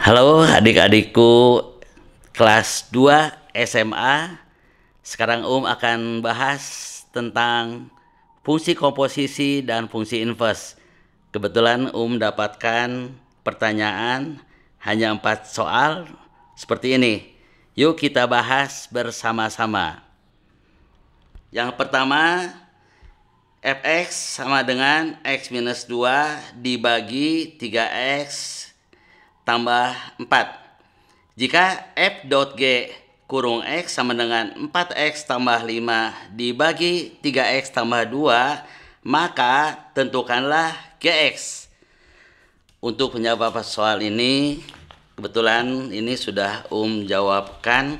Halo adik-adikku kelas 2 SMA. Sekarang akan bahas tentang fungsi komposisi dan fungsi inverse. Kebetulan dapatkan pertanyaan hanya 4 soal seperti ini. Yuk kita bahas bersama-sama. Yang pertama, fx sama dengan x minus 2 dibagi 3x tambah 4. Jika f dot g kurung x sama dengan 4x tambah 5 dibagi 3x tambah 2, maka tentukanlah gx. Untuk menjawab soal ini, kebetulan ini sudah jawabkan.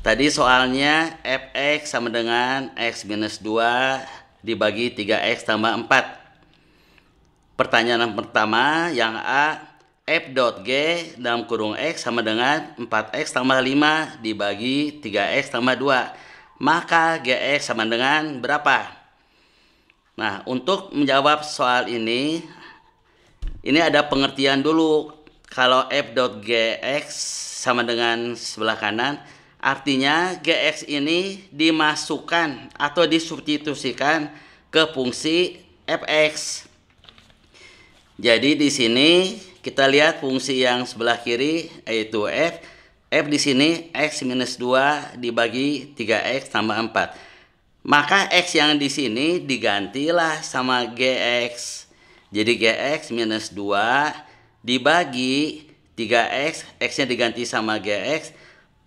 Tadi soalnya fx sama dengan x minus 2 dibagi 3x tambah 4. Pertanyaan pertama yang A, f dot g dalam kurung x sama dengan 4x tambah 5 dibagi 3x tambah 2. Maka gx sama dengan berapa? Nah, untuk menjawab soal ini ada pengertian dulu. Kalau f dot gx sama dengan sebelah kanan, artinya gx ini dimasukkan atau disubstitusikan ke fungsi fx. Jadi di sini kita lihat fungsi yang sebelah kiri yaitu f. F di sini x minus 2 dibagi 3x tambah 4. Maka x yang di sini digantilah sama gx. Jadi gx minus 2 dibagi 3x, x-nya diganti sama gx,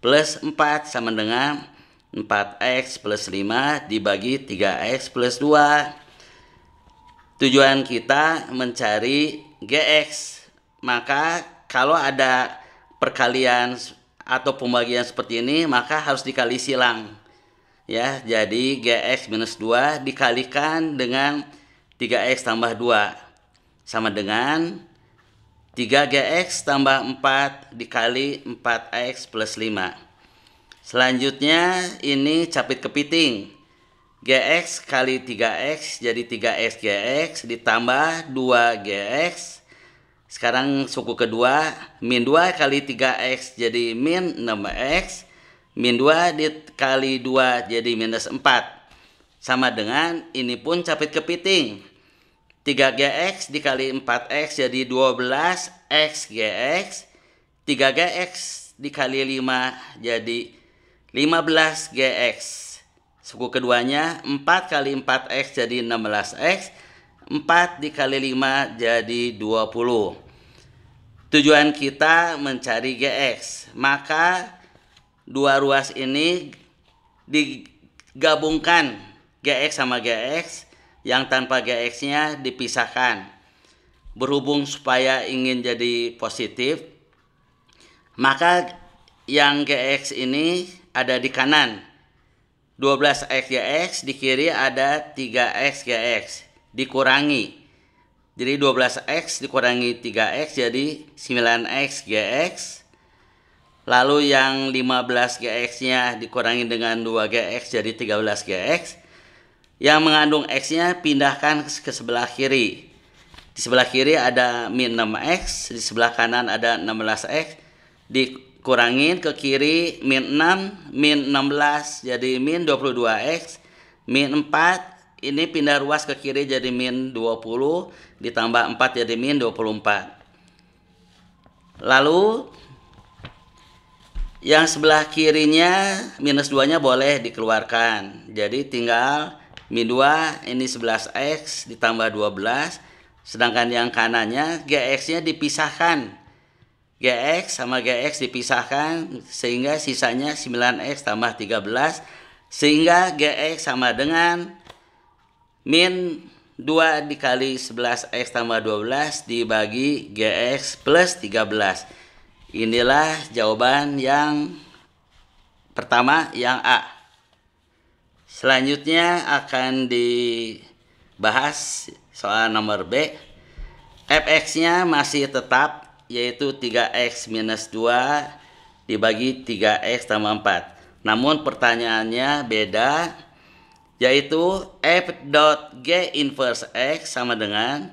plus 4 sama dengan 4x plus 5 dibagi 3x plus 2. Tujuan kita mencari gx. Maka kalau ada perkalian atau pembagian seperti ini, maka harus dikali silang. Ya, jadi gx minus 2 dikalikan dengan 3x tambah 2 sama dengan 3gx tambah 4 dikali 4x plus 5. Selanjutnya ini capit kepiting. Gx kali 3x jadi 3x gx ditambah 2gx. Sekarang suku kedua, min 2 kali 3x jadi min 6x. Min 2 dikali 2 jadi minus 4. Sama dengan ini pun capit kepiting. 3gx dikali 4x jadi 12x gx. 3gx dikali 5 jadi 15 gx. Suku keduanya 4 kali 4x jadi 16x. 4 dikali 5 jadi 20. Tujuan kita mencari gx. Maka dua ruas ini digabungkan, gx sama gx, yang tanpa gx-nya dipisahkan. Berhubung supaya ingin jadi positif, maka yang gx ini ada di kanan. 12x gx, di kiri ada 3x gx, dikurangi. Jadi 12x dikurangi 3x jadi 9x gx. Lalu yang 15 gx-nya dikurangi dengan 2gx jadi 13 gx. Yang mengandung x-nya pindahkan ke sebelah kiri. Di sebelah kiri ada min 6x, di sebelah kanan ada 16x. Dikurangin ke kiri min 6, min 16 jadi min 22x. Min 4 ini pindah ruas ke kiri jadi min 20, ditambah 4 jadi min 24. Lalu yang sebelah kirinya minus 2-nya boleh dikeluarkan. Jadi tinggal min 2 ini 11x ditambah 12. Sedangkan yang kanannya gx-nya dipisahkan. Gx sama gx dipisahkan sehingga sisanya 9x tambah 13. Sehingga gx sama dengan min 2 dikali 11x tambah 12 dibagi gx plus 13. Inilah jawaban yang pertama, yang A. Selanjutnya akan dibahas soal nomor B. Fx-nya masih tetap, yaitu 3x minus 2 dibagi 3x tambah 4. Namun pertanyaannya beda, yaitu f dot g inverse x sama dengan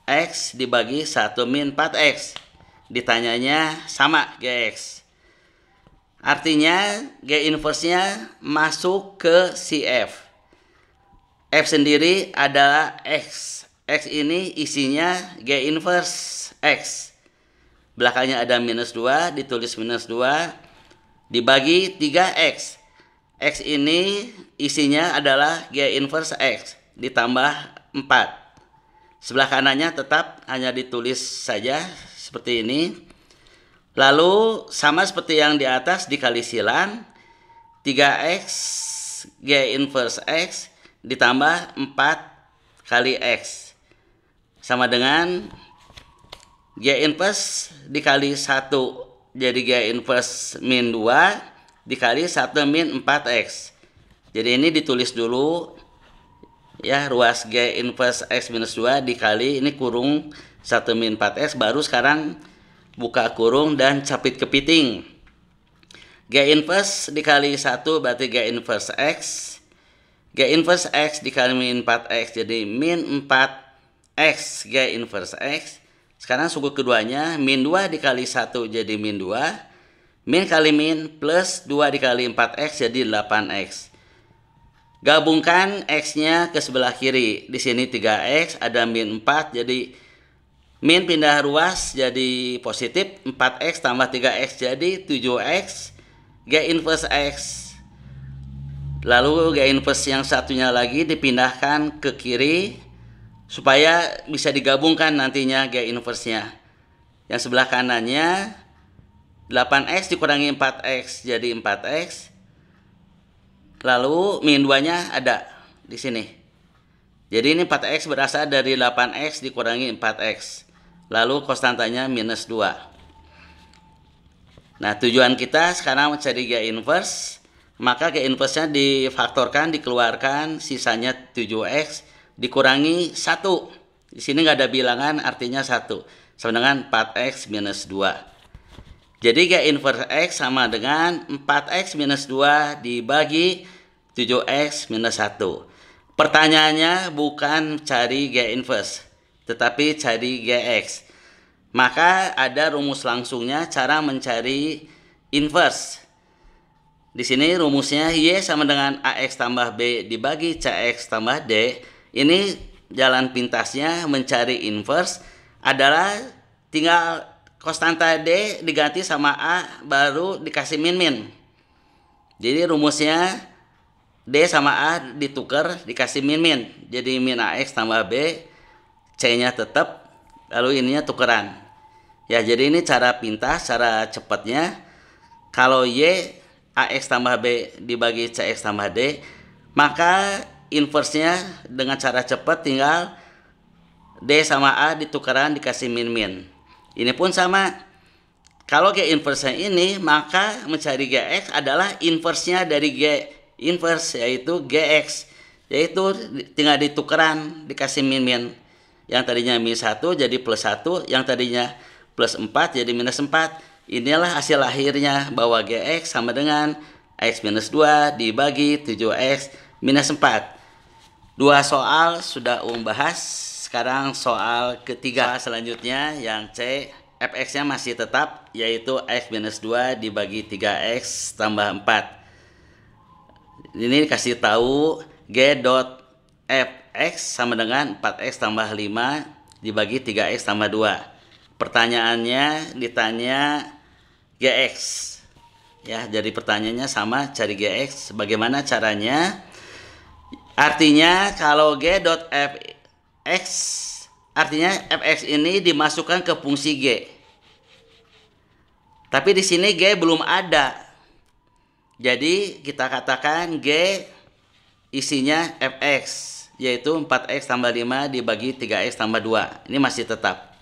x dibagi 1 min 4x. ditanyanya sama Gx. Artinya G inverse-nya masuk ke si F. F sendiri adalah X. X ini isinya G inverse X. Belakangnya ada minus 2, ditulis minus 2, dibagi 3X. X ini isinya adalah G inverse X, ditambah 4. Sebelah kanannya tetap hanya ditulis saja seperti ini. Lalu sama seperti yang di atas dikali silang 3x G inverse X ditambah 4 kali X sama dengan G inverse dikali 1 jadi G inverse min 2 dikali 1 min 4x. Jadi ini ditulis dulu ya, ruas G inverse X minus 2 dikali ini kurung 1 min 4x, baru sekarang buka kurung dan capit kepiting. G inverse dikali 1 berarti G inverse X. G inverse X dikali min 4X jadi min 4X G inverse X. Sekarang suku keduanya min 2 dikali 1 jadi min 2. Min kali min plus 2 dikali 4X jadi 8X. Gabungkan X-nya ke sebelah kiri. Di sini 3X ada min 4 jadi min pindah ruas jadi positif, 4x tambah 3x jadi 7x G inverse X. Lalu G inverse yang satunya lagi dipindahkan ke kiri supaya bisa digabungkan nantinya G inverse-nya. Yang sebelah kanannya 8x dikurangi 4x jadi 4x. Lalu min 2-nya ada di sini. Jadi ini 4x berasal dari 8x dikurangi 4x. Lalu konstantanya minus 2. Nah, tujuan kita sekarang mencari G inverse. Maka G inverse-nya difaktorkan, dikeluarkan, sisanya 7x dikurangi 1. Di sini nggak ada bilangan, artinya 1. Sama dengan 4x minus 2. Jadi G inverse X sama dengan 4x minus 2 dibagi 7x minus 1. Pertanyaannya bukan cari G inverse, tetapi cari Gx. Maka ada rumus langsungnya cara mencari inverse. Di sini rumusnya Y sama dengan AX tambah B dibagi CX tambah D. Ini jalan pintasnya mencari inverse adalah tinggal konstanta D diganti sama A baru dikasih min-min. Jadi rumusnya D sama A ditukar dikasih min-min. Jadi min AX tambah B, C-nya tetap, lalu ininya tukeran. Ya, jadi ini cara pintas, cara cepatnya. Kalau Y, AX tambah B dibagi CX tambah D, maka inverse-nya dengan cara cepat tinggal D sama A ditukeran dikasih min-min. Ini pun sama. Kalau G inverse-nya ini, maka mencari Gx adalah inverse-nya dari G inverse, yaitu Gx. Yaitu tinggal ditukeran dikasih min-min. Yang tadinya minus 1 jadi plus 1, yang tadinya plus 4 jadi minus 4. Inilah hasil akhirnya bahwa Gx sama dengan X minus 2 dibagi 7X minus 4. Dua soal sudah bahas. Sekarang soal ketiga. Selanjutnya yang C, Fx-nya masih tetap, yaitu X minus 2 dibagi 3X tambah 4. Ini dikasih tahu G dot Fx sama dengan 4x tambah 5 dibagi 3x tambah 2. Pertanyaannya ditanya Gx. Ya, jadi pertanyaannya sama, cari Gx. Bagaimana caranya? Artinya kalau G dot Fx, artinya Fx ini dimasukkan ke fungsi G. Tapi di sini G belum ada. Jadi kita katakan G isinya Fx, yaitu 4x tambah 5 dibagi 3x tambah 2. Ini masih tetap.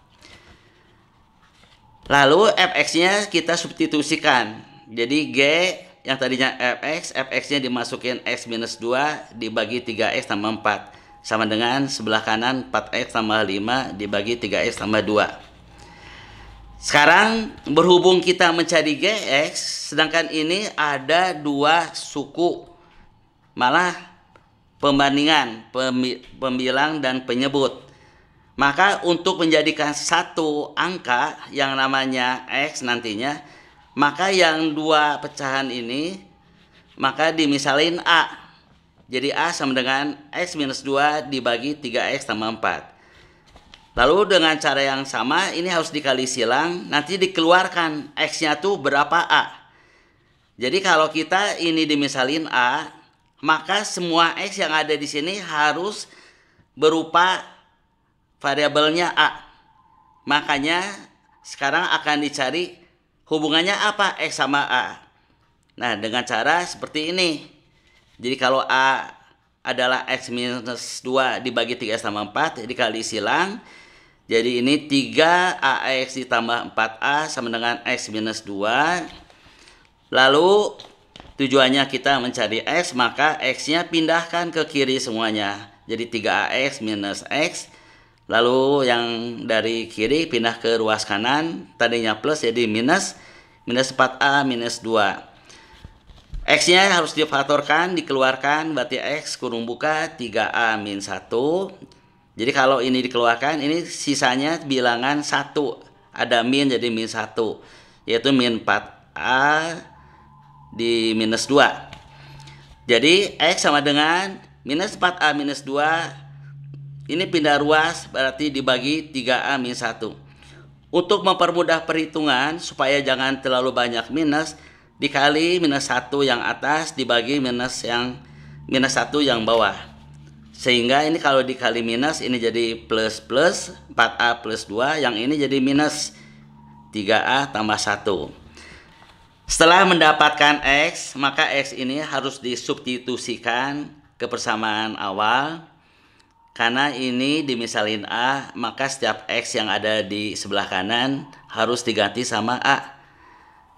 Lalu Fx-nya kita substitusikan. Jadi G yang tadinya Fx, Fx-nya dimasukin X minus 2 dibagi 3x tambah 4. Sama dengan sebelah kanan 4x tambah 5 dibagi 3x tambah 2. Sekarang berhubung kita mencari Gx, sedangkan ini ada dua suku. Malah pembandingan, pembilang dan penyebut. Maka untuk menjadikan satu angka yang namanya X nantinya, maka yang dua pecahan ini, maka dimisalin A. Jadi A sama dengan X minus 2 dibagi 3X tambah 4. Lalu dengan cara yang sama, ini harus dikali silang, nanti dikeluarkan X-nya tuh berapa A. Jadi kalau kita ini dimisalin A, maka semua X yang ada di sini harus berupa variabelnya A. Makanya sekarang akan dicari hubungannya apa X sama A. Nah, dengan cara seperti ini. Jadi kalau A adalah X minus 2 dibagi 3X tambah 4 dikali silang. Jadi ini 3AX ditambah 4A sama dengan X minus 2. Lalu tujuannya kita mencari X, maka X-nya pindahkan ke kiri semuanya. Jadi 3AX minus X. Lalu yang dari kiri pindah ke ruas kanan, tadinya plus jadi minus 4A minus 2. X-nya harus difaktorkan, dikeluarkan, berarti X kurung buka 3A min 1. Jadi kalau ini dikeluarkan, ini sisanya bilangan 1. Ada min jadi min 1, yaitu min 4A di minus 2. Jadi X sama dengan minus 4A minus 2. Ini pindah ruas berarti dibagi 3A min 1. Untuk mempermudah perhitungan supaya jangan terlalu banyak minus, dikali minus 1 yang atas dibagi minus 1 yang bawah. Sehingga ini kalau dikali minus ini jadi plus 4A plus 2, yang ini jadi minus 3A tambah 1. Setelah mendapatkan X, maka X ini harus disubstitusikan ke persamaan awal. Karena ini dimisalin A, maka setiap X yang ada di sebelah kanan harus diganti sama A.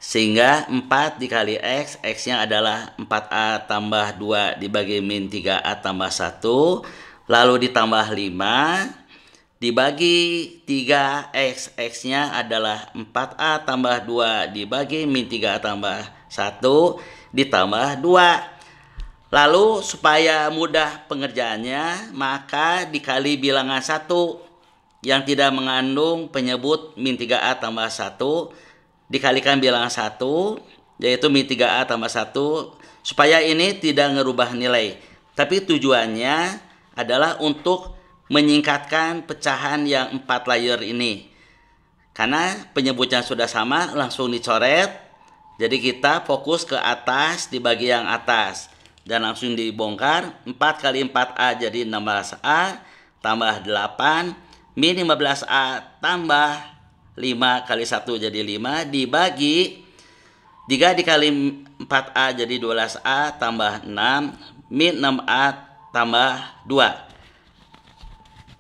Sehingga 4 dikali X, X-nya adalah 4A tambah 2 dibagi min 3A tambah 1. Lalu ditambah 5 dibagi 3X, X-nya adalah 4A tambah 2 dibagi min 3A tambah 1 ditambah 2. Lalu supaya mudah pengerjaannya, maka dikali bilangan 1 yang tidak mengandung penyebut min 3A tambah 1 dikalikan bilangan 1, yaitu min 3A tambah 1, supaya ini tidak ngerubah nilai. Tapi tujuannya adalah untuk menyingkatkan pecahan yang 4 layer ini. Karena penyebutnya sudah sama, langsung dicoret. Jadi kita fokus ke atas di bagian atas. Dan langsung dibongkar. 4 kali 4A jadi 16A tambah 8 min 15A tambah 5 kali 1 jadi 5 dibagi 3 dikali 4A jadi 12A tambah 6 min 6A tambah 2.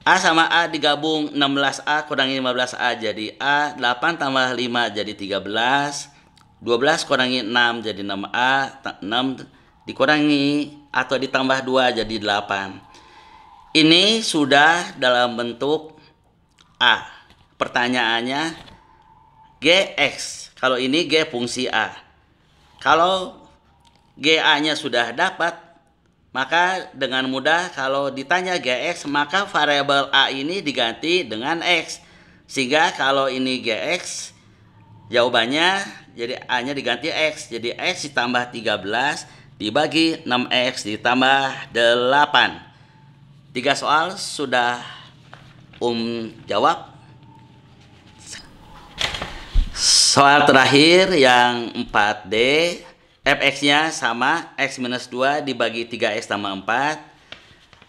A sama A digabung 16A kurangi 15A jadi A. 8 tambah 5 jadi 13. 12 kurangi 6 jadi 6A. 6 dikurangi atau ditambah 2 jadi 8. Ini sudah dalam bentuk A. Pertanyaannya GX. Kalau ini G fungsi A. Kalau GA-nya sudah dapat, maka dengan mudah kalau ditanya GX, maka variabel A ini diganti dengan X. Sehingga kalau ini GX, jawabannya jadi A-nya diganti X. Jadi X ditambah 13 dibagi 6X ditambah 8. 3 soal sudah jawab. Soal terakhir yang 4D, fx-nya sama x minus 2 dibagi 3x tambah 4.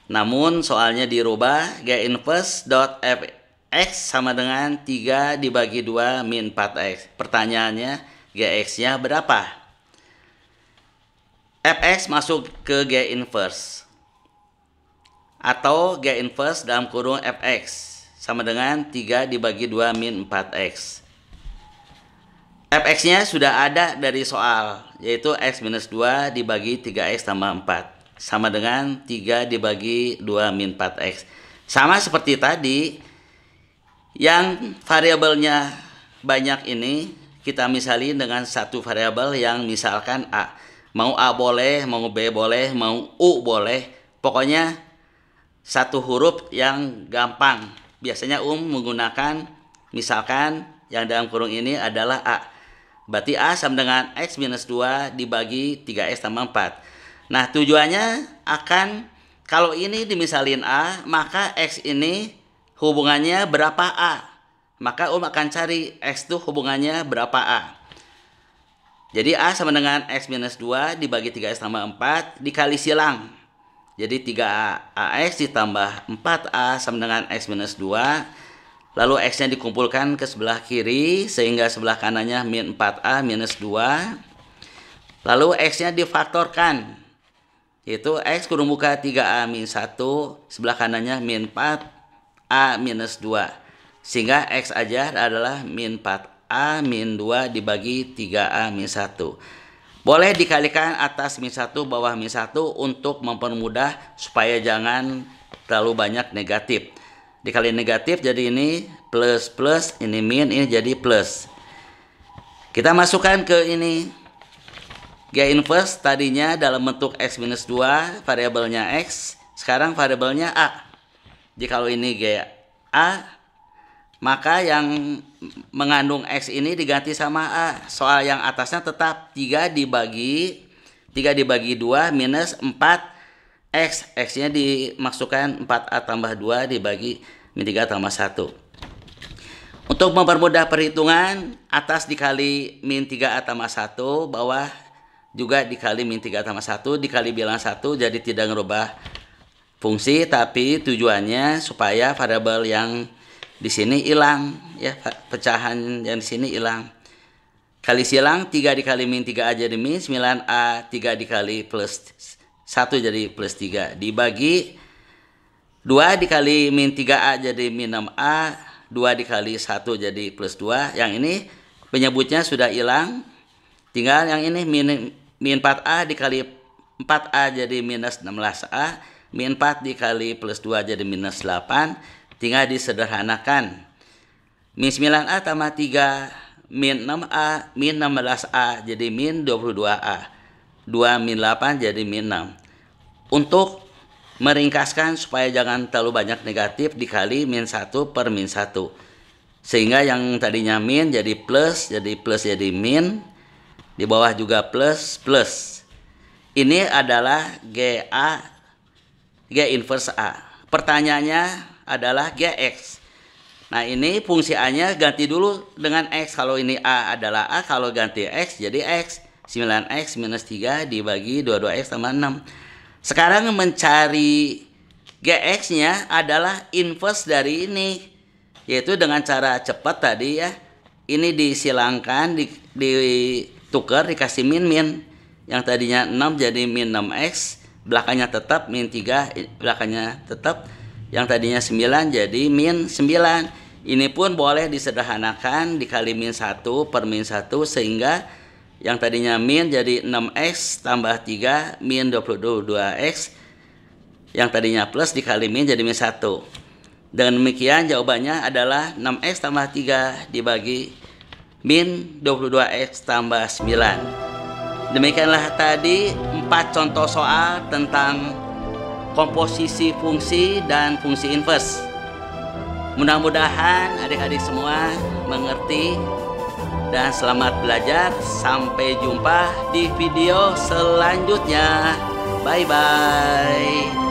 Namun soalnya dirubah, g inverse dot fx sama dengan 3 dibagi 2 min 4x. Pertanyaannya, gx-nya berapa? Fx masuk ke G inverse atau G inverse dalam kurung Fx sama dengan 3 dibagi 2 min 4x. Fx-nya sudah ada dari soal, yaitu x minus 2 dibagi 3x tambah 4 sama dengan 3 dibagi 2 min 4x. Sama seperti tadi, yang variabelnya banyak ini kita misalin dengan satu variabel yang misalkan A. Mau A boleh, mau B boleh, mau U boleh. Pokoknya satu huruf yang gampang. biasanya menggunakan misalkan yang dalam kurung ini adalah A. Berarti A sama dengan X minus 2 dibagi 3X tambah 4. Nah, tujuannya akan kalau ini dimisalin A, maka X ini hubungannya berapa A. Maka akan cari X itu hubungannya berapa A. Jadi A sama dengan X minus 2 dibagi 3X tambah 4 dikali silang. Jadi 3AX ditambah 4A sama dengan X minus 2. Lalu X-nya dikumpulkan ke sebelah kiri sehingga sebelah kanannya min 4A minus 2. Lalu X-nya difaktorkan. Yaitu X kurung buka 3A min 1. Sebelah kanannya min 4A minus 2. Sehingga X aja adalah min 4A min 2 dibagi 3A min 1. Boleh dikalikan atas min 1 bawah min 1 untuk mempermudah supaya jangan terlalu banyak negatif. Dikali negatif jadi ini plus plus, ini min, ini jadi plus. Kita masukkan ke ini G inverse tadinya dalam bentuk X minus 2 variabelnya X, sekarang variabelnya A. Jadi kalau ini G A, maka yang mengandung X ini diganti sama A. Soal yang atasnya tetap 3 dibagi 2 minus 4X. X-nya dimasukkan 4A tambah 2 dibagi min 3 tambah 1. Untuk mempermudah perhitungan, atas dikali min 3A tambah 1, bawah juga dikali min 3 tambah 1, dikali bilang 1, jadi tidak merubah fungsi, tapi tujuannya supaya variabel yang di sini hilang, ya, pecahan yang di sini hilang. Kali silang 3 dikali min 3A jadi min 9A, 3 dikali plus 1 jadi plus 3 dibagi 2 dikali min 3A jadi min 6A, 2 dikali 1 jadi plus 2. Yang ini penyebutnya sudah hilang. Tinggal yang ini min 4A dikali 4A jadi minus 16A, min 4 dikali plus 2 jadi minus 8. Tinggal disederhanakan. Min 9A tambah 3, min 6A, min 16A jadi min 22A. 2 min 8 jadi min 6. Untuk meringkaskan supaya jangan terlalu banyak negatif, dikali min 1 per min 1. Sehingga yang tadinya min jadi plus jadi min. Di bawah juga plus plus. Ini adalah G inverse A. Pertanyaannya adalah Gx. Nah, ini fungsi A-nya ganti dulu dengan X. Kalau ini A adalah A, kalau ganti X jadi X. 9X minus 3 dibagi 22X tambah 6. Sekarang mencari Gx-nya adalah inverse dari ini. Yaitu dengan cara cepat tadi ya. Ini disilangkan, ditukar, dikasih min. Yang tadinya 6 jadi min 6X. Belakangnya tetap min 3, belakangnya tetap. Yang tadinya 9 jadi min 9. Ini pun boleh disederhanakan dikali min 1 per min 1 sehingga yang tadinya min jadi 6X tambah 3 min 22X. Yang tadinya plus dikali min jadi min 1. Dengan demikian jawabannya adalah 6X tambah 3 dibagi min 22X tambah 9. Demikianlah tadi 4 contoh soal tentang komposisi fungsi dan fungsi inverse. Mudah-mudahan adik-adik semua mengerti dan selamat belajar. Sampai jumpa di video selanjutnya. Bye-bye.